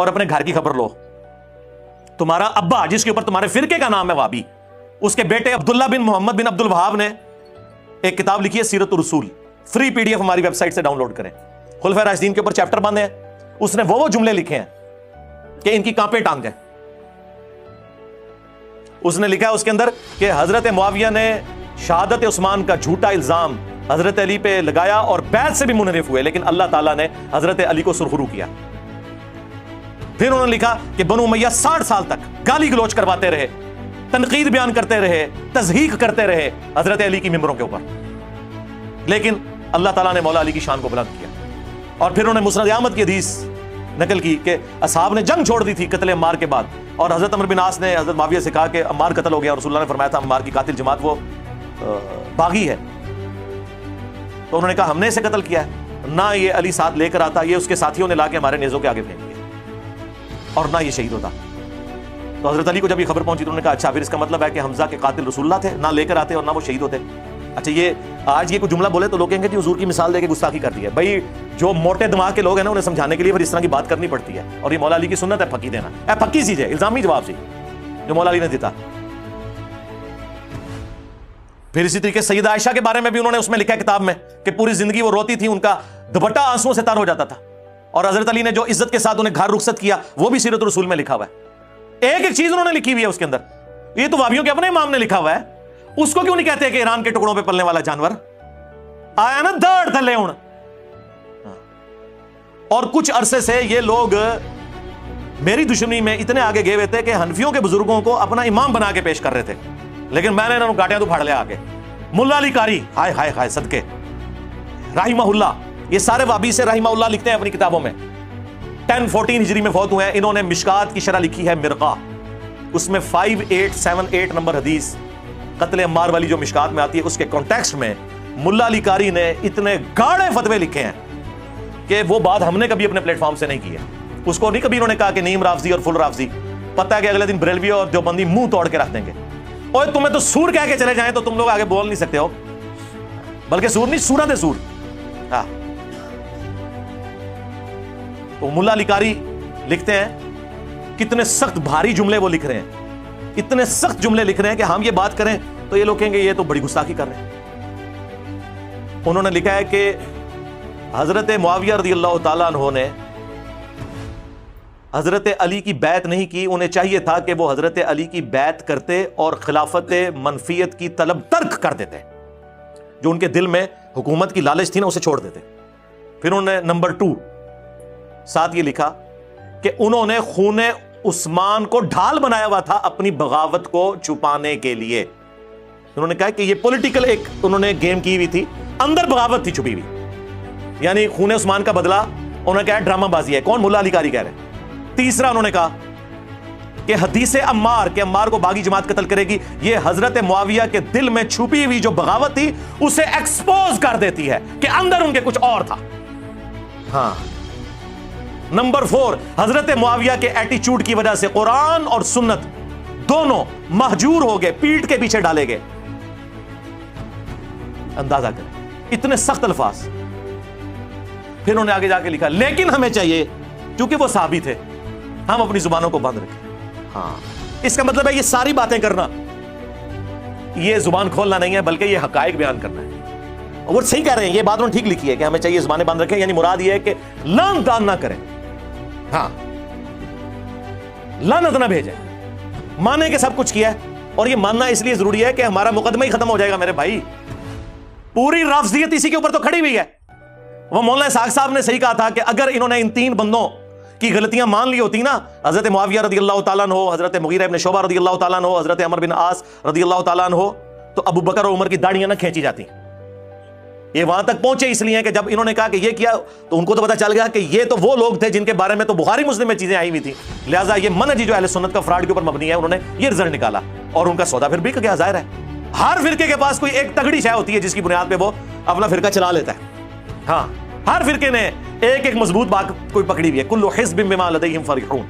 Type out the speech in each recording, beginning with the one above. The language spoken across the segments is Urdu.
اور اپنے گھر کی خبر لو. تمہارا ابا جس کے اوپر تمہارے فرقے کا نام ہے وہابی، اس کے بیٹے عبداللہ بن محمد بن عبد الوہاب نے ایک کتاب لکھی ہے سیرت الرسول، فری پی ڈی ایف ہماری ویب سائٹ سے ڈاؤن لوڈ کریں. خلفائے راشدین کے اوپر چیپٹر باندھے ہیں، اس نے وہ جملے لکھے ہیں کہ ان کی کانپیں ٹانگ جائیں. اس نے لکھا ہے اس کے اندر کہ حضرت معاویہ نے شہادت عثمان کا جھوٹا الزام حضرت علی پہ لگایا اور بیعت سے بھی منحرف ہوئے، لیکن اللہ تعالیٰ نے حضرت علی کو سرخرو کیا. پھر انہوں نے لکھا کہ بنو امیہ 60 سال تک گالی گلوچ کرواتے رہے، تنقید بیان کرتے رہے، تضحیق کرتے رہے حضرت علی کی ممبروں کے اوپر، لیکن اللہ تعالیٰ نے مولا علی کی شان کو بلند کیا. اور پھر انہوں نے مسند احمد کی حدیث نقل کی کہ اصحاب نے جنگ چھوڑ دی تھی قتل عمار کے بعد، اور حضرت عمر بن عاص نے حضرت معاویہ سے کہا کہ عمار قتل ہو گیا، اور رسول اللہ نے فرمایا تھا عمار کی قاتل جماعت وہ باغی ہے. تو انہوں نے کہا ہم نے اسے قتل کیا ہے، نہ یہ علی ساتھ لے کر آتا، یہ اس کے ساتھیوں نے لا کے ہمارے نیزوں کے آگے پھینک دیا، اور نہ یہ شہید ہوتا. تو حضرت علی کو جب یہ خبر پہنچی تو انہوں نے کہا اچھا پھر اس کا مطلب ہے کہ حمزہ کے قاتل رسول اللہ تھے، نہ لے کر آتے اور نہ وہ شہید ہوتے. اچھا یہ آج یہ کوئی جملہ بولے تو لوگ کہیں گے کہ حضور کی مثال دے کے گستاخی کر دی ہے. بھائی جو موٹے دماغ کے لوگ ہیں نا انہیں سمجھانے کے لیے پھر اس طرح کی بات کرنی پڑتی ہے، اور یہ مولا علی کی سنت ہے پھکی دینا. پھکی چیز ہے، الزامی جواب سی جو مولا علی نے دیتا. پھر اسی طریقے سیدہ عائشہ کے بارے میں بھی انہوں نے اس میں لکھا ہے کتاب میں کہ پوری زندگی وہ روتی تھی، ان کا دوپٹہ آنسوؤں سے تر ہو جاتا تھا، اور حضرت علی نے جو عزت کے ساتھ انہیں گھر رخصت کیا وہ بھی سیرت الرسول میں لکھا ہوا ہے. ایک ایک چیز انہوں نے لکھی ہوئی ہے اس کے اندر. یہ تو وہابیوں کے اپنے امام نے لکھا ہوا ہے، اس کو کیوں نہیں کہتے کہ ایران کے ٹکڑوں پہ پلنے والا جانور آیا نا دڑ تھلے ہوں. اور کچھ عرصے سے یہ لوگ میری دشمنی میں اتنے آگے گئے ہوئے تھے کہ حنفیوں کے بزرگوں کو اپنا امام بنا کے پیش کر رہے تھے، لیکن میں نے انہوں گاٹیاں تو پھاڑ لیا آگے. ملا علی قاری ہائے ہائے ہائے صدقے رحمہ اللہ، یہ سارے وہابی سے رحمہ اللہ لکھتے ہیں اپنی کتابوں میں. 1014 ہجری میں فوت ہوئے ہیں. انہوں نے مشکات کی شرح لکھی ہے مرقہ، اس میں 5878 نمبر حدیث قتل عمار والی جو مشکات میں آتی ہے اس کے کانٹیکسٹ میں ملا علی قاری نے اتنے گاڑے فتوے لکھے ہیں کہ وہ بات ہم نے کبھی اپنے پلیٹ فارم سے نہیں کی ہے. اس کو نہیں کبھی انہوں نے کہا کہ نیم رافضی اور فل رافضی، پتہ ہے کہ اگلے دن بریلوی اور دیوبندی منہ توڑ کے رکھ دیں گے. اور تمہیں تو سور کہہ کے چلے جائیں تو تم لوگ آگے بول نہیں سکتے ہو، بلکہ سور نہیں سورت سور. ہاں تو ملا علی قاری لکھتے ہیں، کتنے سخت بھاری جملے وہ لکھ رہے ہیں، اتنے سخت جملے لکھ رہے ہیں کہ ہم یہ بات کریں تو یہ لوگ کہیں گے یہ تو بڑی گستاخی کر رہے ہیں. انہوں نے لکھا ہے کہ حضرت معاویہ رضی اللہ تعالیٰ عنہ نے حضرت علی کی بیعت نہیں کی، انہیں چاہیے تھا کہ وہ حضرت علی کی بیعت کرتے اور خلافت منفیت کی طلب ترک کر دیتے، جو ان کے دل میں حکومت کی لالچ تھی نا اسے چھوڑ دیتے. پھر انہوں نے نمبر 2 ساتھ یہ لکھا کہ انہوں نے خون عثمان کو ڈھال بنایا ہوا تھا اپنی بغاوت کو چھپانے کے لیے. انہوں نے کہا کہ یہ پولیٹیکل ایک انہوں نے گیم کی ہوئی تھی، اندر بغاوت تھی چھپی ہوئی، یعنی خون عثمان کا بدلہ انہوں نے کہا ڈرامہ بازی ہے. کون؟ ملا علی قاری کہہ رہے ہیں. تیسرا انہوں نے کہا کہ حدیث عمار کہ عمار کو باغی جماعت قتل کرے گی، یہ حضرت معاویہ کے دل میں چھپی ہوئی جو بغاوت تھی اسے ایکسپوز کر دیتی ہے کہ اندر ان کے کچھ اور تھا. ہاں. نمبر 4 حضرت معاویہ کے ایٹیچیوڈ کی وجہ سے قرآن اور سنت دونوں مہجور ہو گئے، پیٹ کے پیچھے ڈالے گئے. اندازہ کریں اتنے سخت الفاظ. پھر انہوں نے آگے جا کے لکھا لیکن ہمیں چاہیے کیونکہ وہ صحابی تھے ہم اپنی زبانوں کو بند رکھیں. ہاں اس کا مطلب ہے یہ ساری باتیں کرنا یہ زبان کھولنا نہیں ہے بلکہ یہ حقائق بیان کرنا ہے. وہ صحیح کہہ رہے ہیں، یہ بات انہوں نے ٹھیک لکھی ہے کہ ہمیں چاہیے زبانیں بند رکھیں، یعنی مراد یہ ہے کہ لعن دان نہ کریں. ہاں لعنت نہ بھیجیں، مانے کہ سب کچھ کیا ہے. اور یہ ماننا اس لیے ضروری ہے کہ ہمارا مقدمہ ہی ختم ہو جائے گا میرے بھائی. پوری رافضیت اسی کے اوپر تو کھڑی ہوئی ہے. وہ مولانا اسحاق صاحب نے صحیح کہا تھا کہ اگر انہوں نے ان 3 بندوں کی غلطیاں مان لی ہوتی نا، حضرت معاویہ رضی اللہ تعالیٰ عنہ، حضرت مغیرہ ابن شعبہ رضی اللہ تعالیٰ عنہ، حضرت عمر بن عاص رضی اللہ تعالیٰ عنہ، تو ابو بکر اور عمر کی داڑیاں نہ کھینچی جاتی. یہ وہاں تک پہنچے اس لیے کہ جب انہوں نے کہا کہ یہ کیا تو ان کو تو پتا چل گیا کہ یہ تو وہ لوگ تھے جن کے بارے میں تو بخاری مسلم میں چیزیں آئی ہوئی تھی، لہٰذا یہ منہج جو اہل سنت کا فراڈ کے اوپر مبنی ہے انہوں نے یہ رزلٹ نکالا اور ان کا سودا پھر بک گیا. ظاہر ہے ہر فرقے کے پاس کوئی ایک تگڑی شے ہوتی ہے جس کی بنیاد پہ وہ اپنا فرقہ چلا لیتا ہے. ہاں ہر فرقے نے ایک ایک مضبوط بات کوئی پکڑی ہوئی ہے. کل حزب بما لدیہم فرحون.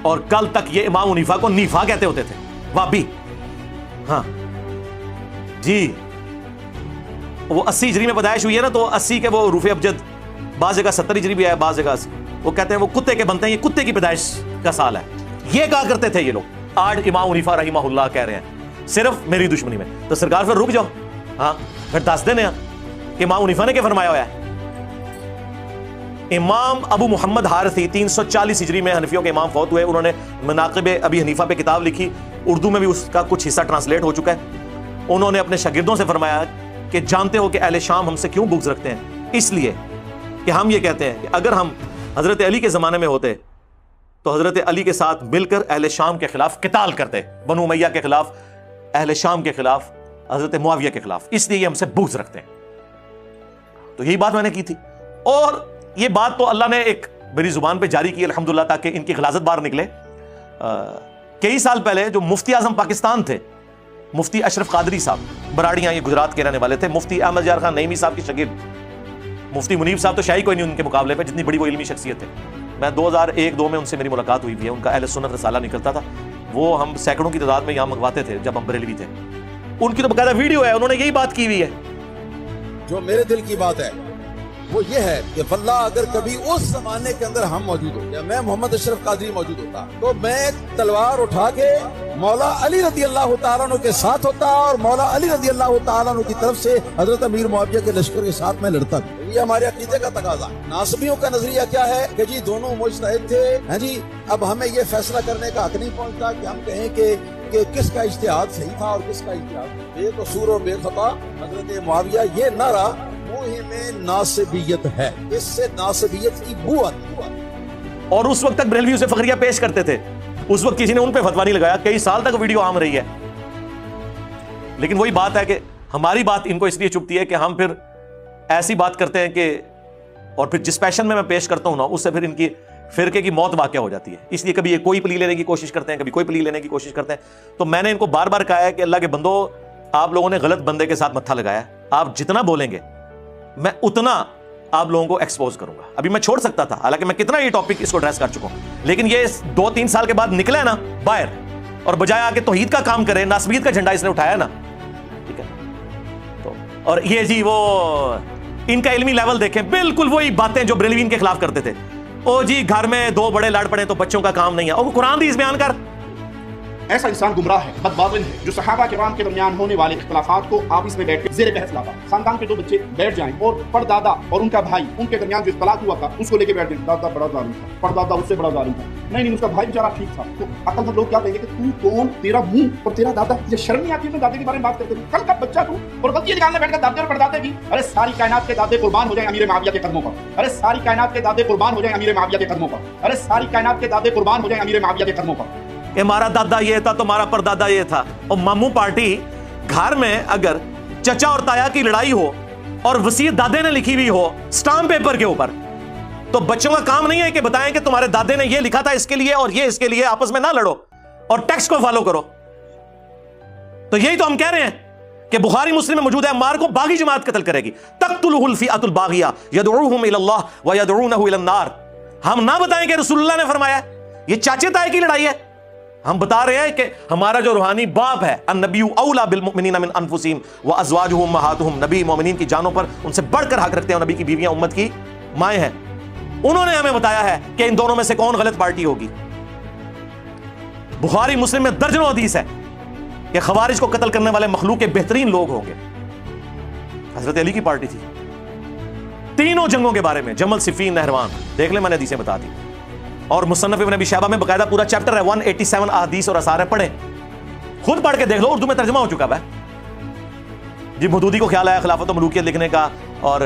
اور کل تک یہ امام حنیفہ کو نیفا کہتے ہوتے تھے، وابی. ہاں جی وہ 80 ہجری میں پیدائش ہوئی ہے نا، تو 80 کے وہ روف ابجد بعض جگہ 70 ہجری بھی ہے, بعض جگہ وہ کہتے ہیں وہ کتے کے بنتے ہیں, یہ کتے کی پیدائش کا سال ہے. یہ کہا کرتے تھے یہ لوگ. آج امام حنیفہ رحمہ اللہ کہہ رہے ہیں صرف میری دشمنی میں. تو سرکار پھر رک جاؤ, ہاں پھر دس دینے کہ امام حنیفہ نے کیا فرمایا ہوا ہے. امام ابو محمد حارثی 340 ہجری میں حنفیوں کے امام فوت ہوئے. انہوں نے مناقب ابی حنیفہ پہ کتاب لکھی, اردو میں بھی اس کا کچھ حصہ ٹرانسلیٹ ہو چکا ہے. انہوں نے اپنے شاگردوں سے فرمایا کہ جانتے ہو کہ اہل شام ہم سے کیوں بغض رکھتے ہیں؟ اس لیے کہ ہم یہ کہتے ہیں کہ اگر ہم حضرت علی کے زمانے میں ہوتے تو حضرت علی کے ساتھ مل کر اہل شام کے خلاف قتال کرتے, بنو امیہ کے خلاف, اہل شام کے خلاف, حضرت معاویہ کے خلاف. اس لیے یہ ہم سے بغض رکھتے ہیں. تو یہی بات میں نے کی تھی, اور یہ بات تو اللہ نے ایک میری زبان پہ جاری کی الحمدللہ, تاکہ ان کی غلاظت باہر نکلے. کئی سال پہلے جو مفتی اعظم پاکستان تھے, مفتی اشرف قادری صاحب, براڑیاں, یہ گجرات کے رہنے والے تھے. مفتی احمد یار خان نعیمی صاحب کی شاگرد. مفتی منیب صاحب تو شاہی کوئی نہیں ان کے مقابلے پہ, جتنی بڑی وہ علمی شخصیت ہے. میں 2001-2 میں ان سے میری ملاقات ہوئی بھی ہے. ان کا اہل سنت رسالہ نکلتا تھا, وہ ہم سینکڑوں کی تعداد میں یہاں منگواتے تھے جب ہم بریلوی تھے. ان کی تو باقاعدہ ویڈیو ہے, انہوں نے یہی بات کی ہوئی ہے. جو میرے دل کی بات ہے وہ یہ ہے کہ واللہ اگر کبھی اس زمانے کے اندر ہم موجود ہوتے, یا میں محمد اشرف قادری موجود ہوتا, تو میں تلوار اٹھا کے مولا علی رضی اللہ تعالیٰ عنہ کے ساتھ ہوتا, اور مولا علی رضی اللہ تعالیٰ عنہ کی طرف سے حضرت امیر معاویہ کے لشکر کے ساتھ میں لڑتا بھی. یہ ہمارے عقیدے کا تقاضا. ناصبیوں کا نظریہ کیا ہے کہ جی دونوں مجتہد تھے, ہاں جی, اب ہمیں یہ فیصلہ کرنے کا حق نہیں پہنچتا کہ ہم کہیں کہ کس کا اجتہاد صحیح تھا اور کس کا اجتہاد بے قصور اور بے خطا حضرت معاویہ. یہ نعرہ میں ناصبیت ہے, اس سے ناصبیت کی بو آتی. اور اس وقت تک بریلوی اسے فخریہ پیش کرتے تھے. اس وقت کسی نے ان پہ فتویٰ نہیں لگایا, کئی سال تک ویڈیو عام رہی ہے. لیکن وہی بات ہے کہ ہماری بات ان کو اس لیے چبھتی ہے کہ ہم پھر ایسی بات کرتے ہیں کہ, اور پھر جس پیشن میں پیش کرتا ہوں نا, اس سے پھر ان کی فرقے کی موت واقع ہو جاتی ہے. اس لیے کبھی یہ کوئی پلی لینے کی کوشش کرتے ہیں, کبھی کوئی پلی لینے کی کوشش کرتے ہیں. تو میں نے ان کو بار بار کہا ہے کہ اللہ کے بندو, آپ لوگوں نے غلط بندے کے ساتھ متھا لگایا. آپ جتنا بولیں گے میں اتنا آپ لوگوں کو ایکسپوز کروں گا. ابھی میں چھوڑ سکتا تھا, حالانکہ میں کتنا یہ ٹاپک اس کو ایڈریس کر چکا ہوں, لیکن یہ 2-3 سال کے بعد نکلا ہے نا باہر, اور بجائے آ کے توحید کا کام کرے, ناصبیت کا جھنڈا اس نے اٹھایا نا, ٹھیک ہے. تو اور یہ جی وہ ان کا علمی لیول دیکھیں, بالکل وہی باتیں جو بریلوی ان کے خلاف کرتے تھے. او جی گھر میں 2 بڑے لڑ پڑے تو بچوں کا کام نہیں ہے, اور قرآن حدیث بیان کر. ایسا انسان گمراہ ہے, بدباطن ہے, جو صحابہ کرام کے درمیان ہونے والے اختلافات کو آپس میں بیٹھ کے زیر بحث لاتا. خاندان کے 2 بچے بیٹھ جائیں اور پردادا اور ان کا بھائی, ان کے درمیان جو اختلاف ہوا تھا اس کو لے کے بیٹھ جائیں. دادا بڑا ظالم تھا, پردادا اس سے بڑا ظالم تھا. نہیں اس کا بھائی بیچارہ ٹھیک تھا. تو عقل مند لوگ کیا کہیں گے کہ تو کون, تیرا منہ اور تیرا دادا, یہ شرم نہیں آتی ہے دادے کے بارے میں بات کرتے ہیں. کل کا بچہ تو, اور غلطی نکالنے بیٹھ کر دادے اور پردادے بھی. ارے ساری کائنات کے دادے قربان ہو جائیں امیر معاویہ کے قدموں پر. ارے ساری کائنات کے دادے قربان ہو جائیں امیر معاویہ کے قدموں پر. ارے ساری کائنات کے دادے قربان ہو جائیں امیر معاویہ کے قدموں پر. کہ ہمارا دادا یہ تھا تو ہمارا پردادا یہ تھا. اور ماموں پارٹی گھر میں اگر چچا اور تایا کی لڑائی ہو اور وصیت دادے نے لکھی ہوئی ہو سٹامپ پیپر کے اوپر, تو بچوں کا کام نہیں ہے کہ بتائیں کہ تمہارے دادے نے یہ لکھا تھا اس کے لیے اور یہ اس کے لیے, آپس میں نہ لڑو اور ٹیکسٹ کو فالو کرو. تو یہی تو ہم کہہ رہے ہیں کہ بخاری مسلم میں موجود ہے, عمار کو باغی جماعت قتل کرے گی. تقتلہ الفئۃ الباغیہ یدعوہم الی اللہ ویدعونہ الی النار. ہم نہ بتائیں کہ رسول اللہ نے فرمایا, یہ چاچے تائے کی لڑائی ہے. ہم بتا رہے ہیں کہ ہمارا جو روحانی باپ ہے, النبی اولا بالمؤمنین من انفسہم وازواجہ امہاتہم, نبی مومنین کی جانوں پر ان سے بڑھ کر حق رکھتے ہیں, اور نبی کی بیویاں امت کی مائیں ہیں. انہوں نے ہمیں بتایا ہے کہ ان دونوں میں سے کون غلط پارٹی ہوگی. بخاری مسلم میں درجنوں حدیث ہے کہ خوارج کو قتل کرنے والے مخلوق کے بہترین لوگ ہوں گے. حضرت علی کی پارٹی تھی. تینوں جنگوں کے بارے میں, جمل, صفین, نہروان, دیکھ لیں میں نے حدیثیں بتا دی. اور مصنف ابن ابی شیبہ میں باقاعدہ پورا چیپٹر ہے, 187 احادیث اور آثار ہیں, پڑھیں, خود پڑھ کے دیکھ لو, اردو میں ترجمہ ہو چکا ہے. جی مودودی کو خیال آیا خلافت و ملوکیت لکھنے کا, اور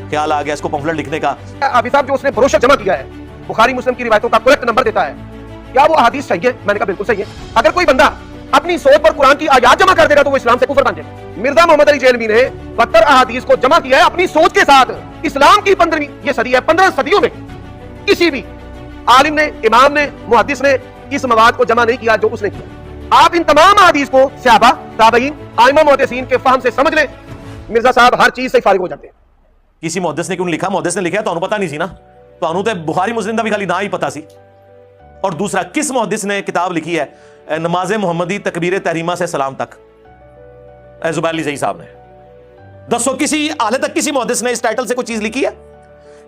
خیال آ گیا اس کو پمفلٹ لکھنے کا. عابد صاحب جو اس نے بروشر جمع کیا ہے, بخاری مسلم کی روایتوں کا کریکٹ نمبر دیتا ہے, کیا وہ احادیث صحیح ہے؟ میں نے کہا بالکل صحیح ہے. اگر کوئی بندہ اپنی سوچ پر قرآن کی آیات جمع کر دے گا تو وہ اسلام سے کفر بن جائے. مرزا محمد علی جیلوی نے 72 احادیث کو جمع کیا ہے اپنی سوچ کے ساتھ. اسلام کی 15ویں یہ صدی ہے, 15 صدیوں میں کسی بھی عالم نے, امام نے, محدث نے اس مواد کو جمع نہیں کیا جو اس نے کیا. آپ ان تمام احادیث کو صحابہ, تابعین, ائمہ محدثین کے فہم سے سمجھ لیں, مرزا صاحب ہر چیز سے فارغ ہو جاتے ہیں. کسی محدث نے کیوں لکھا, محدث نے لکھا تو انہوں پتہ نہیں سی نا, تو انہوں تے بخاری مسلم دا بھی خالی نہ ہی پتہ سی. اور دوسرا, کس محدث نے کتاب لکھی ہے نماز محمدی تکبیر تحریمہ سے سلام تک؟ زبیر علی زئی صاحب نے. دسو کسی حالت تک کسی محدث نے اس ٹائٹل سے کوئی چیز لکھی ہے؟